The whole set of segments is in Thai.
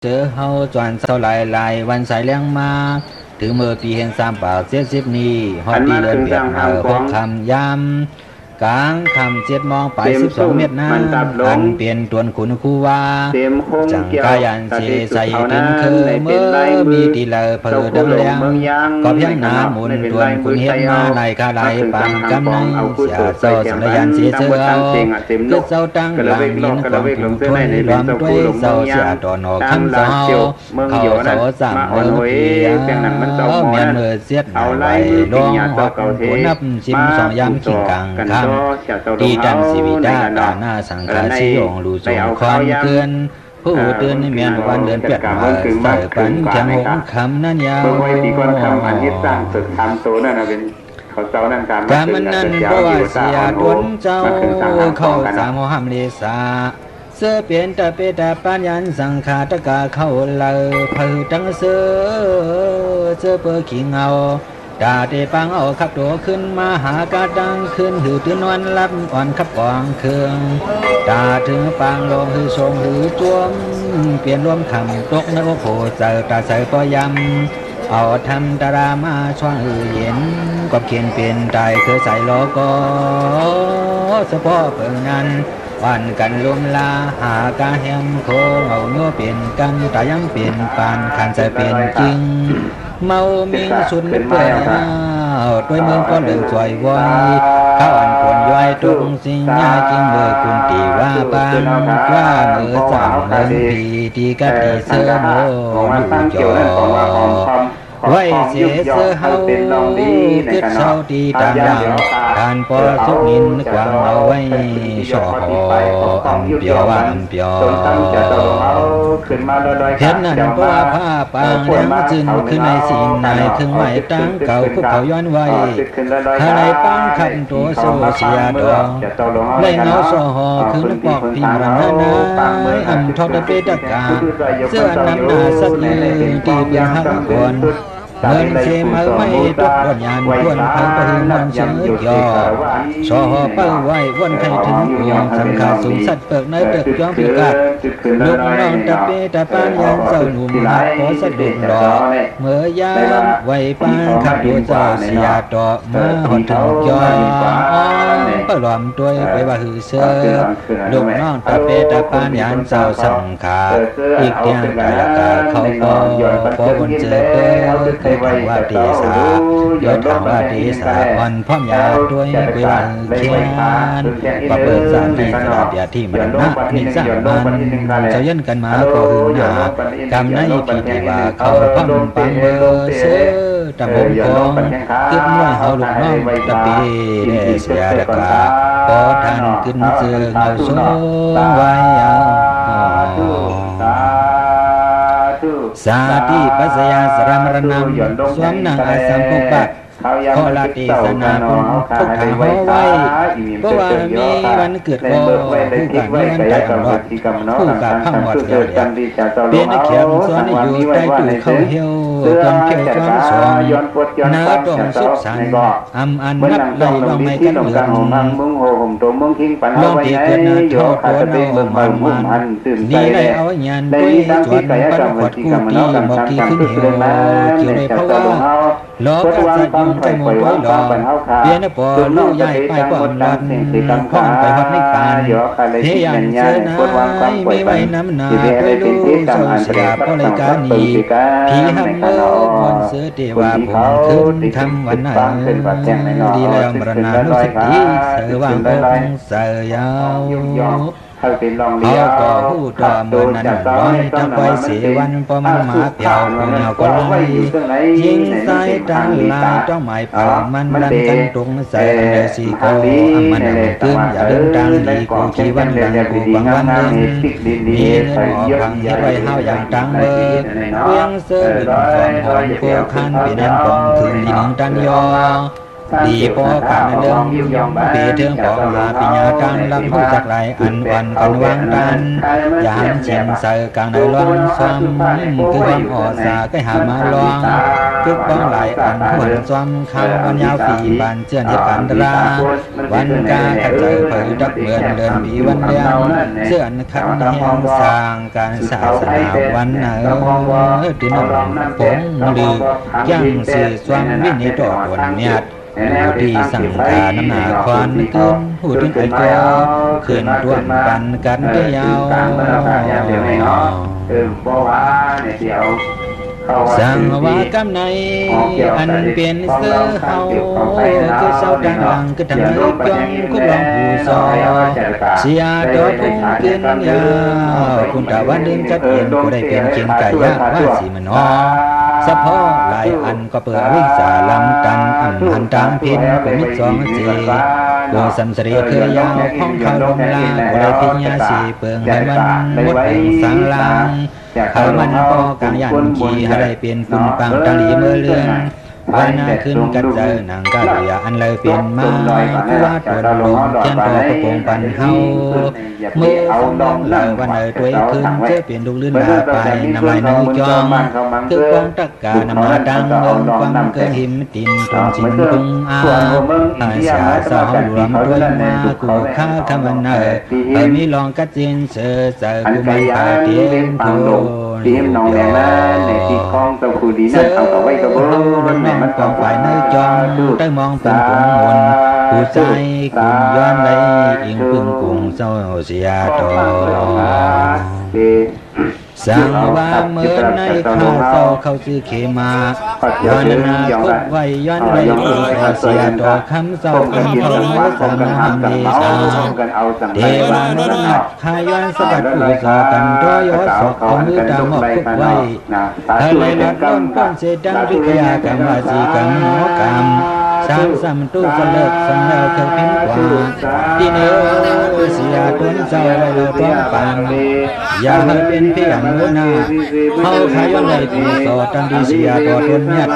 เจอเฮาจวนเศร้าหลายวันสายเลี้ยงมาถือมือปีเห็น3 ปาก 70นี้ฮอดดีเดินเบียดหกคำยำกลางคำ7 โมงไป12 เมตรนะอันเปลี่ยนตวนขุนคูว่าจังกายันเสใส่ดินคือเมื่อมีตีเลอเพอดังเลี้ยงก็เพียงนาหมุนตวนขุนเฮ็ดมาไหลคาไหลปานกำในเสียเศร้าสัญญาณเสียเสือเอาเกิดเศร้าตั้งหลังยินความถูกทวนรวมด้วยเศร้าเสียตอนออกคำเศร้าเขาเศร้าสั่งเมื่อเพียเมียนเมื่อเสียดหายลงหอกหัวนับ12 ยามขิงกลางคำดีดันสีวิดาตาหน้าสังขารสิยงรูจงคอนเกินผู้เตือนในเมียนวันเดือนเปียกมาใส่ปันจังหงคำนั้นยาวดีก่อนคำอันยึดสร้างสุดคำโตนั่นนะเป็นเขาเจ้านั่นกามันนั้นเพราะว่าเสียดวนเจ้าเข้าสามห้ามเลสาเสื้อเปลี่ยนแต่เปตาปัญญาสังขาตกาเข้าเลอผือตั้งเสื้อเปิดขิงเอาดาเตปังเอาขับตัวขึ้นมาหากาดังขึ้นหือตื่นวันรับอ่อนขับกองเครื่องดาถึงปังลงหือทรงหือจวมเปลี่ยนรวมคำตกนโอโผเจอตาใส่ปอยำเอาทำตารามาช่วงหือเย็นกับเขียนเปลี่ยนใจคือใส่โลโก้เฉพาะเปิงนั้นวันกันลุมลาหากาแฮมโคเอาโยเปลี่ยนกันแต่ยังเปลี่ยนปานขันใจเปลี่ยนจริงเมามิงสุดเปื่อยด้วยมือก็เหลืองสวยวอยข้าอันควรย้อยตุงสิ่งยาจริงเบอร์คุณตีว่าปานว่าเมื่อสั่งเลิงตีกัดตีเสื้อโมนุจอไว้เสียเสื้อเฮาเกิดเศร้าตีตามหลังการปอสุกนินกวางเอาไว้ช่ออัมเปียวว่าอัมเปียวเห็นนั่นเพราะว่าผ้าปางเลี้ยงจึนขึ้นในสิ่งในถึงไหวตั้งเก่าพวกเขาย้อนไว้อะไรปังคำตัวโซเสียดองเล่งเอาโซหอคืนปอกพิมรันนาอัมทอดเปตกาเสื้อน้ำหนาสักยืนตีเป็นหักกวนเงินเชมือไม่ตกวันยานวนพังไปถึงมันเฉยย่อสอเป้าไว้วันใครถึงหัวสังขารสูงสัตว์เปิกในเปิกย้อมพิกาลูกน้องตะเปตะปานยันเจ้าหนุ่มหักขอสะดุดดอกเมื่อยามไว้ปานขับตัวเจ้าเสียดอกมาหดถึงย่อปลอมตัวไปว่าหือเสือลูกน้องตะเปตะปานยันเจ้าสังขารอีกเดียงกายกาเขาก็พอบนเจอเคยถามว่าตีสาเดี๋ยวถามว่าตีสาวันพ่อมยาด้วยเวลาเขียนปะเปิดสารที่สาบยาที่มันนะนิสามันเจ้ายันกันมาก็หึงหนากำในพิธีว่าเขาพังปังเบอร์เสือตะบงกองขึ้นน้อยเฮาลูกน้องตะปีเดเสียดกาพอท่านขึ้นเสือเงาสูงไว้สาธิปัสยาสรามรณังสวมนางอาสัมภุปะขอลาติสนาคุณทุกทางไว้เพราะว่ามีวันเกิดก็ผู้การมีวันใจรอดผู้การพังหมดเดียวเปียนเขียมส่วนอยู่ใต้ตู้เขาเหี่ยวจนเขียวจนสองนาดงสุขสันอันนับไหลลองไม่กันเหลืองลองที่เกิดนาทอตัวเนามันนี่ได้เอาหยันด้วยจวนปันขวดกูตีหมอกที่ขึ้นเหี่ยวเกี่ยวเลยเพราะว่าล้อก็จะยุ่งใจหมดไว้ดอกเปียนปอลูกใหญ่ไปป้อนรันพ่อนไปฮอดในปานเฮียนเสื้อน้ายไม่ไว้น้ำหนาไปลูกโซเสียเพราะรายการนี้พี่ห้ามเมื่อบนเสื้อเทวาผมขึ้นทำวันไหนดีแล้วมรณานุสติเสือวางองเสือยาวเขาก็หูตัวมือนั้นร้อยทั้งไปเสียวันพอมันมาเปียวเงาก็ไล่ยิงสายตาลายต้องหมายเป่ามันดันกันตรงใส่เลยสีโกมันขึ้นอย่าเดินทางดีกูขี่วันดังกูบางวันเดินมีเงินออกพังเฮ็ดไว้เฮาอย่างตังเบอร์เวียงเสือดึงฟองหอมพวกคันปีนั้นปองคืนที่หนึ่งตันยอ ดีปอการเรื่องเปียเทืองปอหาปิญญาการรับผู้จักไหลอันวันกันวางดันยามเฉียนเสือกลางในลองซ้อมคือความอ่อสาก็หามาลองคือป้องไหลอันหันซ้อมคำวันยาวปีบานเจือนเหตุการณ์ตราวันกาขัดใจเผยดักเหมือนเดินปีวันเดียวเสื่อนขันแห่งสร้างการศาสนาวันเหนือที่นองผงลือย่างสื่อสวงวินิจดวนเมียดที่สังขารน้ำหนาควันขึ้นหูถึงไอ้เจ้าขึ้นร่วมกันกันได้ยาวสั่งว่ากำในอันเปลี่ยนเสื้อเขาคือเศร้าดังหลังคือทำให้จงคุกลองผู้ซอเสียตัวพุ่งขึ้นยาวคุณตาวันเดินจัดเย็นก็ได้เป็นเชียงไก่ยากว่าสีมันนอสะพอหลายอันก็เปิดวิสาลำตันอันตามพินก็มิตรสองเจโดยสัมสรีเคยยาวพ้องเขาลงลาก็ได้พิญญาสีเปิงให้มันหมดแห่งสังลางเขามันก็กางยันขี่ให้ได้เป็นฝุ่นปังตาลีเมื่อเลือนวันหน้าขึ้นกัดเจอหนังกาเหลืออันเลยเป็นมาผู้ว่าตัวลงเทียนต่อกระโปรงปันเฮาเมื่อสมองเหล่าวันเอ๋ยตัวขึ้นเจ้าเปลี่ยนลูกลื่นลาไปนำลายนื้อจองคือกองตะกานำมาดังเงินความเกิดหิมตินตรงสินตุงอาอาสาสาวรวมด้วยมากูข้าคำวันเอ๋ยมีลองกัดจินเสือเสือกูไม่ปาเตียงโตทีมน้องแดงนั้นในที่คล้องเจ้าคูดีนั่นเขาเอาไว้กับเบิ้งในมันกองฝ่ายในจองได้มองเป็นผงมนผู้ใจกุ่มย้อนไหลอิงพึ่งกุ่งเศร้าเสียดอสั่งว่าเมื่อในข้าเศร้าเขาซื้อเขมาย้อนนาคบไว้ย้อนไว้ผู้เสียดอกคำเศร้าคำเขาสามาเมษาเทวานรนักข้าย้อนสกัดผู้สากันตัวยอสอกเอามือดามอกคุกไว้ทะเลลัดล้นป้อนเสดังวิทยากรรมวาจีกรรมหมอกรรมสามสัมตู้สลิดสังแล้วเคยพิ้งกว่าที่เนื้อเสียต้นเจ้าไว้เลยต้นปังอย่าให้เป็นเพียงเมื่อหน้าเขาขายย้อนเลยผู้สอตันดีเสียตัวต้นเมียด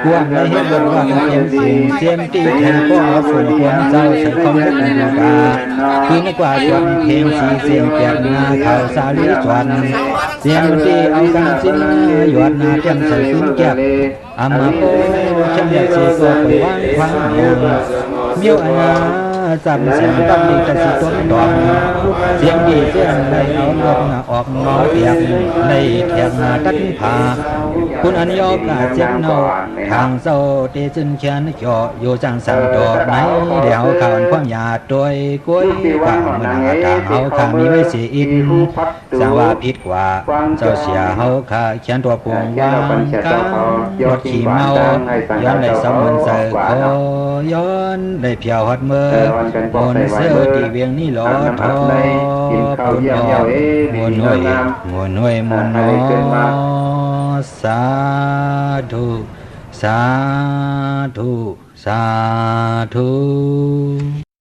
กวงในเห็นบนว่าเป็นสิ่งเสียมตีแทนก็เอาฝุ่นควงเจ้าใส่ของเล็กในตาคือนกว่าจวนเพลงสีเสียงแก่นาเขาสาลีจวนเสียงตีเอาการสิ้นหยวนนาเทียมใส่ขึ้นแก่อามาโปฉันอยากเสียตัวไปว่างคว้างเมียวอาณาจำเสียงตั้งดีแต่สิต้นดอกเสียงดีเสียงในเอาเลือดออกนอเปียกในแถบนาตัดผาคุณอันยอกาเจ็บเนาทางโซเตจึนเขียนเจาะอยู่จังสังดอกไหนเดี๋ยวข่าวความหยาดโดยกล้วยกาเมื่อนาทางเอาข้ามีไว้เสียอินสังว่าผิดกว่าเจ้าเสียเฮาข้าเขียนตัวปวงวางการถขี่เมาย้อนเลยสมนเสือคอย้อนเลยเพียวฮอดเมื่อบนเสื้อที่เวียงนี่หลอทอปุ่นออกมวนหน่วยมวนหน่วยมวนนอสาธุสาธุสาธุ